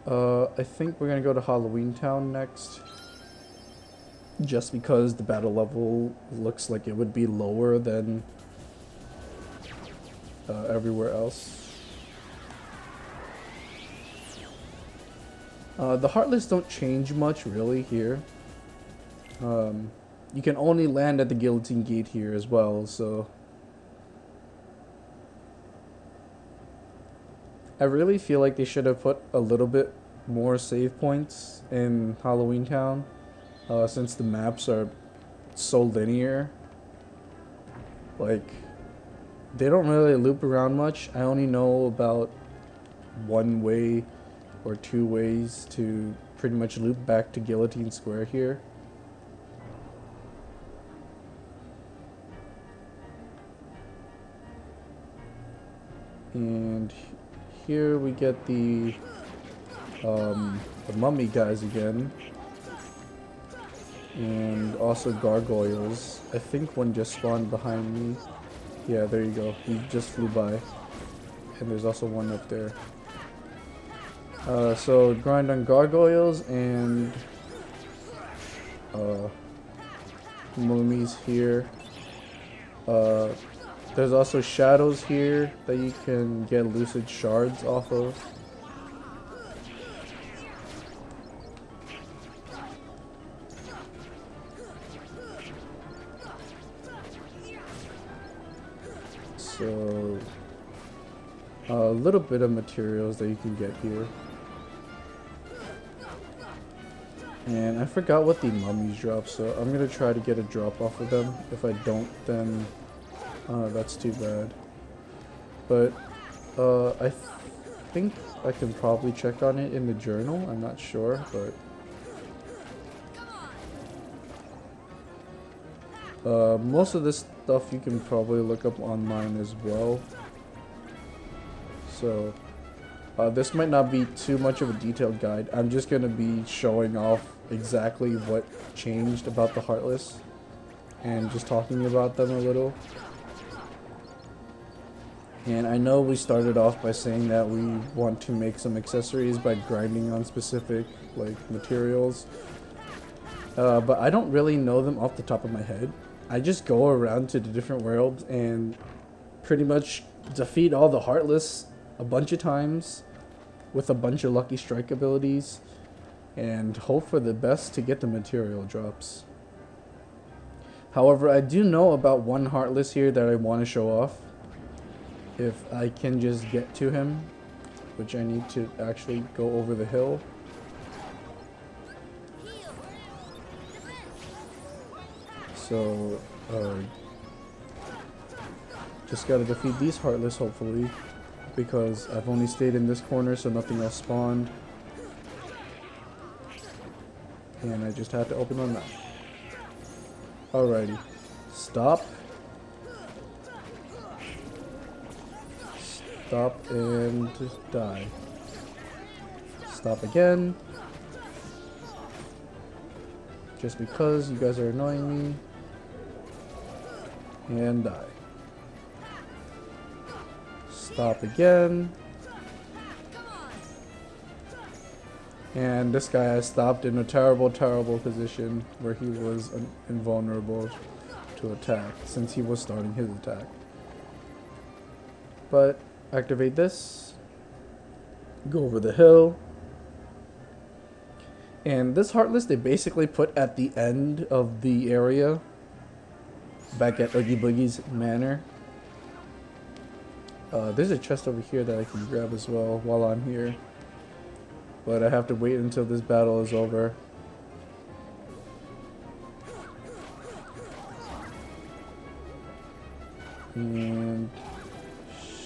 I think we're gonna go to Halloween Town next. Just because the battle level looks like it would be lower than everywhere else. The Heartless don't change much really here. You can only land at the Guillotine Gate here as well, so I really feel like they should have put a little bit more save points in Halloween Town, since the maps are so linear. Like, they don't really loop around much. I only know about one way or two ways to pretty much loop back to Guillotine Square here. And here we get the mummy guys again. And also gargoyles. I think one just spawned behind me. Yeah, there you go. He just flew by. And there's also one up there. So grind on gargoyles and mummies here. There's also shadows here that you can get lucid shards off of. So a little bit of materials that you can get here. And I forgot what the mummies drop, so I'm gonna try to get a drop off of them. If I don't, then that's too bad. But I think I can probably check on it in the journal. I'm not sure, but most of this stuff you can probably look up online as well. So this might not be too much of a detailed guide. I'm just going to be showing off exactly what changed about the Heartless and just talking about them a little. And I know we started off by saying that we want to make some accessories by grinding on specific like materials, but I don't really know them off the top of my head. I just go around to the different worlds and pretty much defeat all the Heartless a bunch of times with a bunch of lucky strike abilities and hope for the best to get the material drops. However, I do know about one Heartless here that I want to show off. If I can just get to him, which I need to actually go over the hill. So, just gotta defeat these Heartless hopefully, because I've only stayed in this corner so nothing else spawned. And I just had to open my map. Alrighty. Stop. Stop and die. Stop again. Just because you guys are annoying me. And die. Stop again. And this guy has stopped in a terrible, terrible position where he was invulnerable to attack since he was starting his attack. But activate this. Go over the hill. And this Heartless they basically put at the end of the area. Back at Oogie Boogie's manor. There's a chest over here that I can grab as well while I'm here. But I have to wait until this battle is over. And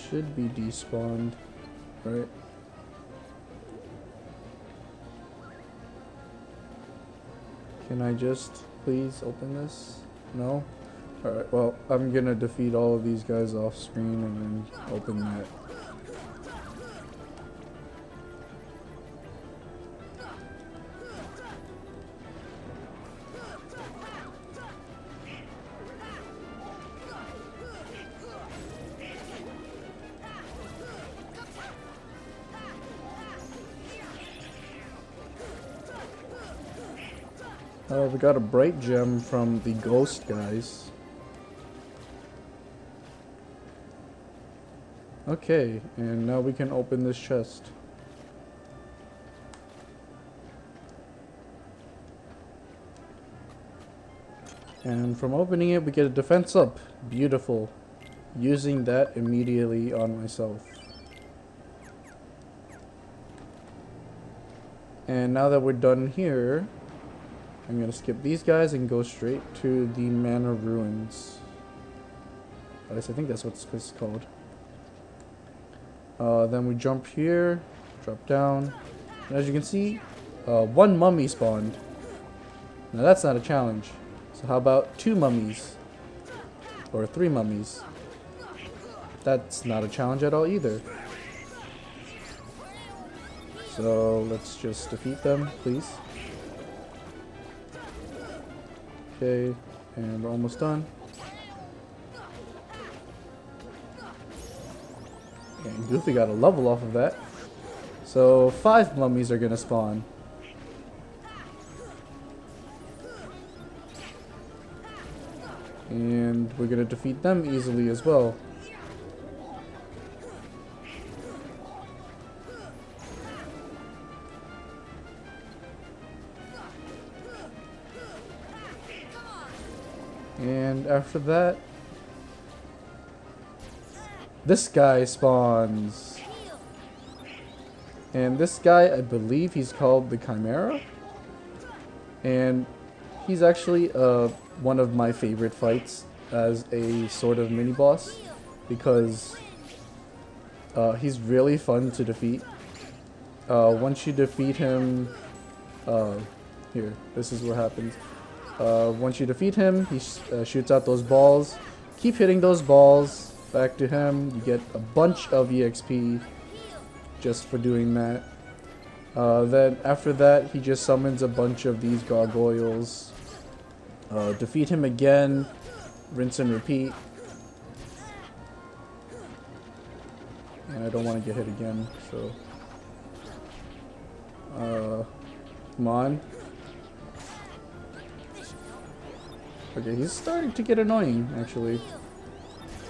should be despawned, right? Can I just please open this? No? Alright, well, I'm gonna defeat all of these guys off screen and then open that. We got a bright gem from the ghost guys. Okay, and now we can open this chest. And from opening it, we get a defense up. Beautiful. Using that immediately on myself. And now that we're done here, I'm gonna skip these guys and go straight to the Mana Ruins. At least I think that's what this place is called. Then we jump here, drop down, and as you can see, one mummy spawned. Now that's not a challenge. So how about 2 mummies? Or 3 mummies? That's not a challenge at all either. So let's just defeat them, please. Okay, and we're almost done. And Goofy got a level off of that. So 5 mummies are gonna spawn. And we're gonna defeat them easily as well. And after that, this guy spawns. And this guy, I believe he's called the Chimera. And he's actually one of my favorite fights as a sort of mini-boss. Because he's really fun to defeat. Once you defeat him... here, this is what happens. Once you defeat him, he shoots out those balls. Keep hitting those balls back to him. You get a bunch of EXP just for doing that. Then after that, he just summons a bunch of these gargoyles. Defeat him again. Rinse and repeat. And I don't want to get hit again, so... come on. Okay, he's starting to get annoying, actually.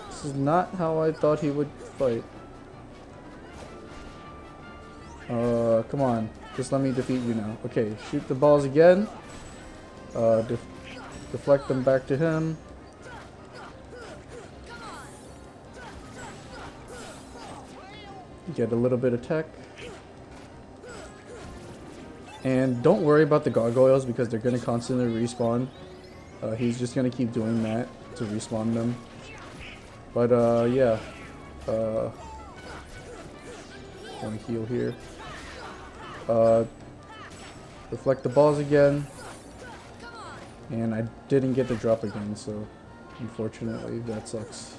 This is not how I thought he would fight. Come on. Just let me defeat you now. Okay, shoot the balls again. Deflect them back to him. Get a little bit of tech. And don't worry about the gargoyles because they're going to constantly respawn. He's just going to keep doing that to respawn them. But yeah. Want to heal here. Deflect the balls again. And I didn't get the drop again, so unfortunately that sucks.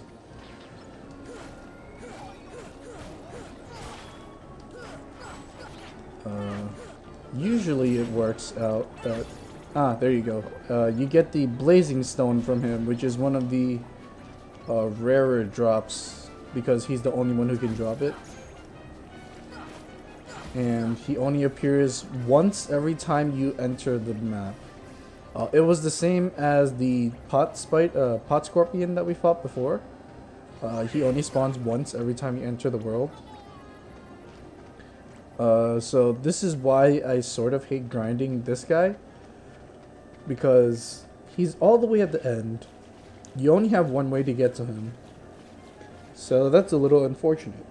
Usually it works out that... there you go. You get the Blazing Stone from him, which is one of the rarer drops because he's the only one who can drop it. And he only appears once every time you enter the map. It was the same as the pot scorpion that we fought before. He only spawns once every time you enter the world. So this is why I sort of hate grinding this guy. Because he's all the way at the end. You only have one way to get to him. So that's a little unfortunate.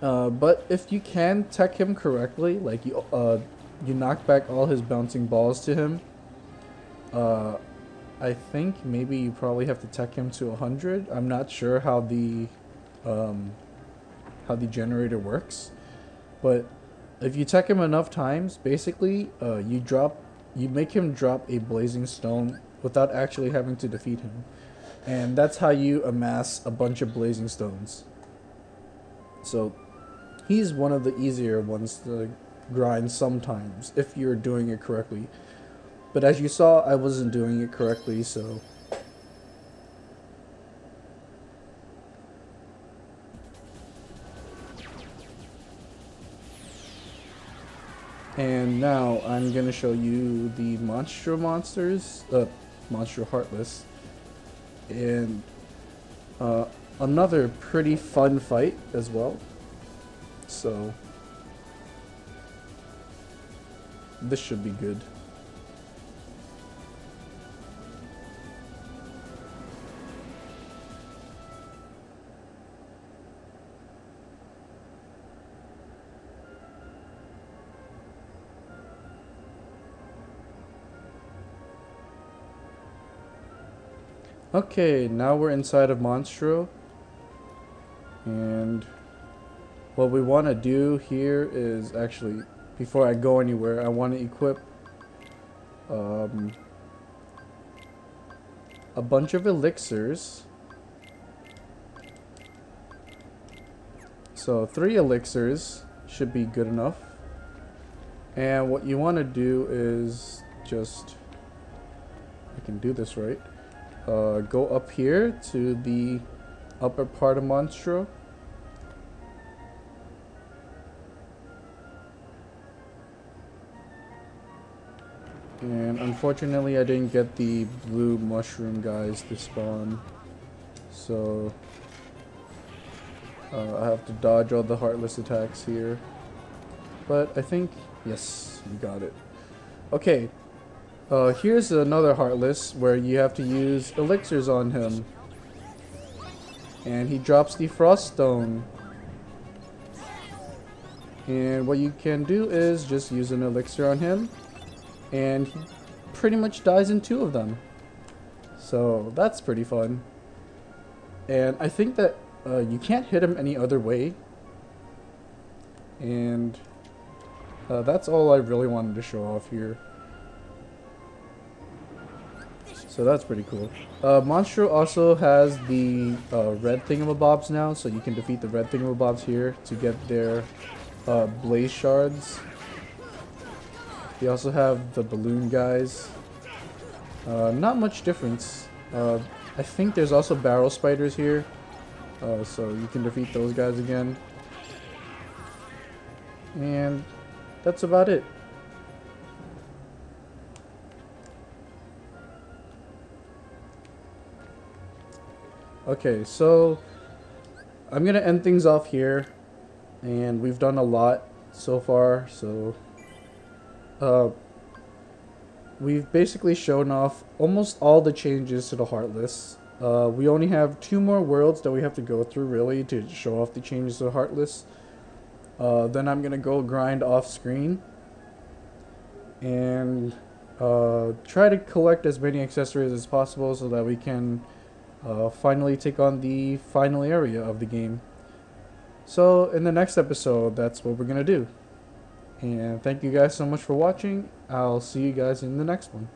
But if you can tech him correctly, like you knock back all his bouncing balls to him, I think maybe you probably have to tech him to 100. I'm not sure how the generator works, but if you tech him enough times, basically you make him drop a Blazing Stone without actually having to defeat him, and that's how you amass a bunch of Blazing Stones. So he's one of the easier ones to grind sometimes if you're doing it correctly. But as you saw, I wasn't doing it correctly, so... And now I'm gonna show you the Monstro monsters, Monstro Heartless, and another pretty fun fight as well. So this should be good. Okay, now we're inside of Monstro, and what we want to do here is actually, before I go anywhere, I want to equip a bunch of elixirs. So 3 elixirs should be good enough. And what you want to do is just, I can do this right. Go up here to the upper part of Monstro. And unfortunately I didn't get the blue mushroom guys to spawn. So I have to dodge all the heartless attacks here. But I think, yes, we got it. Okay. Here's another Heartless where you have to use elixirs on him. And he drops the Frost Stone. And what you can do is just use an elixir on him. And he pretty much dies in 2 of them. So that's pretty fun. And I think that you can't hit him any other way. And that's all I really wanted to show off here. So that's pretty cool. Monstro also has the red thingamabobs now, so you can defeat the red thingamabobs here to get their blaze shards. They also have the balloon guys. Not much difference. I think there's also barrel spiders here, so you can defeat those guys again. And that's about it. Okay, so I'm gonna end things off here, and we've done a lot so far, so we've basically shown off almost all the changes to the Heartless. We only have 2 more worlds that we have to go through really to show off the changes to the Heartless. Then I'm gonna go grind off screen and try to collect as many accessories as possible so that we can finally take on the final area of the game. So in the next episode, that's what we're gonna do. And thank you guys so much for watching. I'll see you guys in the next one.